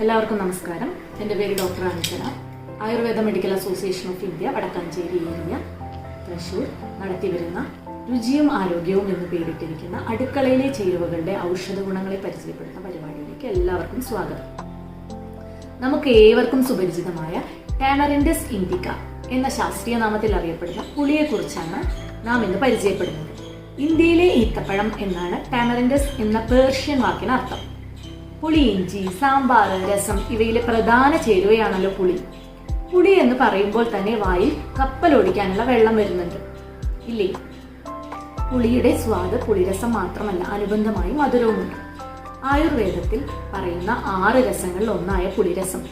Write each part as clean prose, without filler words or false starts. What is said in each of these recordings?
എല്ലാവർക്കും നമസ്കാരം. എൻ്റെ പേര് doctor Anjana. Ayurveda medical association of India Vadakkanchery area Thrissur നടത്തിവരുന്ന രുചിയും ആരോഗ്യവും എന്ന് പേരിട്ടിരിക്കുന്ന അടുക്കളയിലെ ചേരുവകളുടെ ഔഷധ ഗുണങ്ങളെ പരിചയപ്പെടുത്തുന്ന പരിപാടിയിലേക്ക് എല്ലാവർക്കും സ്വാഗതം. നമുക്ക് ഏവർക്കും സുപരിചിതമായ ടാമറിൻഡസ് ഇൻഡിക്ക എന്ന ശാസ്ത്രീയ നാമത്തിൽ അറിയപ്പെടുന്ന പുളിയെക്കുറിച്ചാണ് നാം ഇന്ന് പരിചയപ്പെടുന്നത്. ഇന്ത്യയിലെ ഈത്തപ്പഴം എന്നാണ് ടാമറിൻഡസ് എന്ന പേർഷ്യൻ വാക്കിന് അർത്ഥം. പുളിയിഞ്ചി, സാമ്പാർ, രസം ഇവയിലെ പ്രധാന ചേരുവയാണല്ലോ പുളി. പുളി എന്ന് പറയുമ്പോൾ തന്നെ വായിൽ കപ്പലോടിക്കാനുള്ള വെള്ളം വരുന്നുണ്ട്, ഇല്ലേ? പുളിയുടെ സ്വാദ് പുളിരസം മാത്രമല്ല, അനുബന്ധമായി മധുരവുമുണ്ട്. ആയുർവേദത്തിൽ പറയുന്ന 6 രസങ്ങളിൽ ഒന്നായ പുളിരസം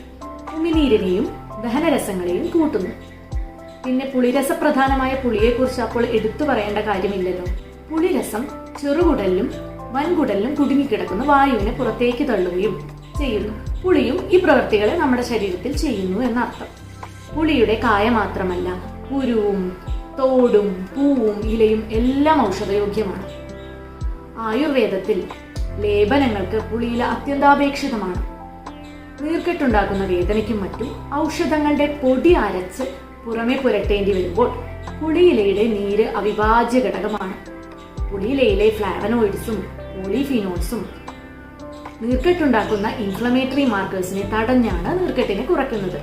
ഉമിനീരിനെയും ദഹനരസങ്ങളെയും കൂട്ടുന്നു. പിന്നെ പുളിരസപ്രധാനമായ പുളിയെക്കുറിച്ച് അപ്പോൾ എടുത്തു പറയേണ്ട കാര്യമില്ലല്ലോ. പുളിരസം ചെറുകുടലിലും വൻകുടലിലും കുടുങ്ങിക്കിടക്കുന്ന വായുവിനെ പുറത്തേക്ക് തള്ളുകയും ചെയ്യുന്നു. പുളിയും ഈ പ്രവൃത്തികളെ നമ്മുടെ ശരീരത്തിൽ ചെയ്യുന്നു എന്നർത്ഥം. പുളിയുടെ കായ മാത്രമല്ല, കുരുവും തോടും പൂവും ഇലയും എല്ലാം ഔഷധയോഗ്യമാണ്. ആയുർവേദത്തിൽ ലേപനങ്ങൾക്ക് പുളിയില അത്യന്താപേക്ഷിതമാണ്. നീർക്കെട്ടുണ്ടാക്കുന്ന വേദനയ്ക്കും മറ്റും ഔഷധങ്ങളുടെ പൊടി അരച്ച് പുറമെ പുരട്ടേണ്ടി വരുമ്പോൾ പുളിയിലയുടെ നീര് അവിഭാജ്യ ഘടകമാണ്. പുളിയിലയിലെ ഫ്ലാവനോയിഡ്സും പോളിഫിനോൾസും നീർക്കെട്ടുണ്ടാക്കുന്ന ഇൻഫ്ലമേറ്ററി മാർക്കേഴ്സിനെ തടഞ്ഞാണ് നീർക്കെട്ടിനെ കുറയ്ക്കുന്നത്.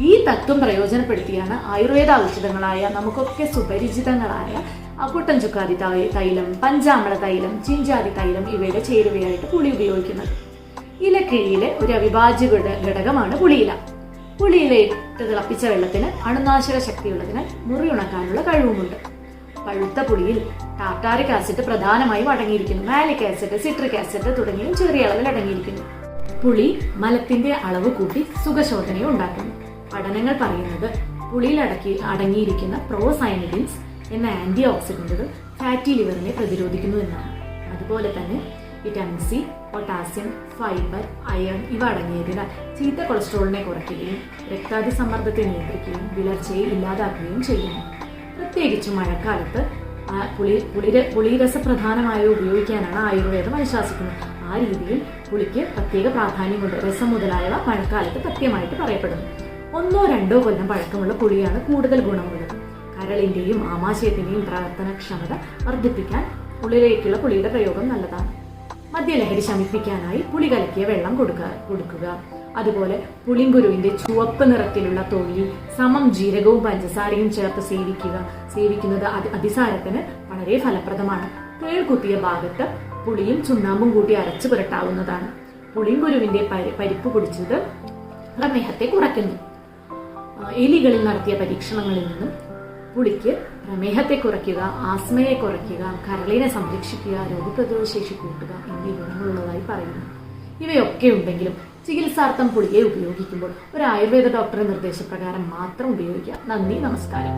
ഈ തത്വം പ്രയോജനപ്പെടുത്തിയാണ് ആയുർവേദ ഔഷധങ്ങളായ നമുക്കൊക്കെ സുപരിചിതങ്ങളായ കുട്ടൻചുക്കാതി തൈലം, പഞ്ചാമള തൈലം, ചിഞ്ചാതി തൈലം ഇവയുടെ ചേരുവയായിട്ട് പുളി ഉപയോഗിക്കുന്നത്. ഇലക്കിഴിയിലെ ഒരു അവിഭാജ്യ ഘടകമാണ് പുളിയില. പുളിയിലയിട്ട് തിളപ്പിച്ച വെള്ളത്തിന് അണുനാശക ശക്തിയുള്ളതിനാൽ മുറിയുണക്കാനുള്ള കഴിവുമുണ്ട്. പഴുത്ത പുളിയിൽ ടാർട്ടാറിക് ആസിഡ് പ്രധാനമായും അടങ്ങിയിരിക്കുന്നു. മാലിക് ആസിഡ്, സിട്രിക് ആസിഡ് തുടങ്ങിയവ ചെറിയ അളവിൽ അടങ്ങിയിരിക്കുന്നു. പുളി മലത്തിന്റെ അളവ് കൂട്ടി സുഖശോധനയും ഉണ്ടാക്കുന്നു. പഠനങ്ങൾ പറയുന്നത് പുളിയിൽ അടങ്ങിയിരിക്കുന്ന പ്രോസൈനിഡിൻസ് എന്ന ആന്റി ഓക്സിഡന്റുകൾ ഫാറ്റി ലിവറിനെ പ്രതിരോധിക്കുന്നു എന്നാണ്. അതുപോലെ തന്നെ vitamin C, potassium, fibre, iron ഇവ അടങ്ങിയതിനാൽ ചീത്ത കൊളസ്ട്രോളിനെ കുറയ്ക്കുകയും രക്താതിസമ്മർദ്ദത്തെ നിയന്ത്രിക്കുകയും വിളർച്ചയെ ഇല്ലാതാക്കുകയും ചെയ്യുന്നു. പ്രത്യേകിച്ചും മഴക്കാലത്ത് പുളിരസപ്രധാനമായി ഉപയോഗിക്കാനാണ് ആയുർവേദം അനുശാസിക്കുന്നത്. ആ രീതിയിൽ പുളിക്ക് പ്രത്യേക പ്രാധാന്യമുണ്ട്. രസം മുതലായവ മഴക്കാലത്ത് കൃത്യമായിട്ട് പറയപ്പെടുന്നു. 1-2 കൊല്ലം പഴക്കമുള്ള പുളിയാണ് കൂടുതൽ ഗുണമുള്ളത്. കരളിന്റെയും ആമാശയത്തിന്റെയും പ്രവർത്തനക്ഷമത വർദ്ധിപ്പിക്കാൻ ഉള്ളിലേക്കുള്ള പുളിയുടെ പ്രയോഗം നല്ലതാണ്. മദ്യലഹരി ശമിപ്പിക്കാനായി പുളി കലക്കിയ വെള്ളം കൊടുക്കുക. അതുപോലെ പുളിങ്കുരുവിന്റെ ചുവപ്പ് നിറത്തിലുള്ള തൊലി ജീരകവും പഞ്ചസാരയും ചേർത്ത് സേവിക്കുന്നത് അതിസാരത്തിന് വളരെ ഫലപ്രദമാണ്. കേൾക്കുത്തിയ ഭാഗത്ത് പുളിയും ചുണ്ണാമ്പും കൂട്ടി അരച്ചു പുരട്ടാവുന്നതാണ്. പുളിങ്കുരുവിന്റെ പരിപ്പ് കുടിച്ചത് പ്രമേഹത്തെ കുറയ്ക്കുന്നു. എലികളിൽ നടത്തിയ പരീക്ഷണങ്ങളിൽ നിന്നും പുളിക്ക് പ്രമേഹത്തെ കുറയ്ക്കുക, ആസ്മയെ കുറയ്ക്കുക, കരളിനെ സംരക്ഷിക്കുക, രോഗപ്രതിരോധ ശേഷി കൂട്ടുക എന്നീ ഗുണങ്ങളുള്ളതായി പറയുന്നു. ഇവയൊക്കെ ഉണ്ടെങ്കിലും ചികിത്സാർത്ഥം പുളിയെ ഉപയോഗിക്കുമ്പോൾ ഒരു ആയുർവേദ ഡോക്ടറുടെ നിർദ്ദേശപ്രകാരം മാത്രം ഉപയോഗിക്കുക. നന്ദി, നമസ്കാരം.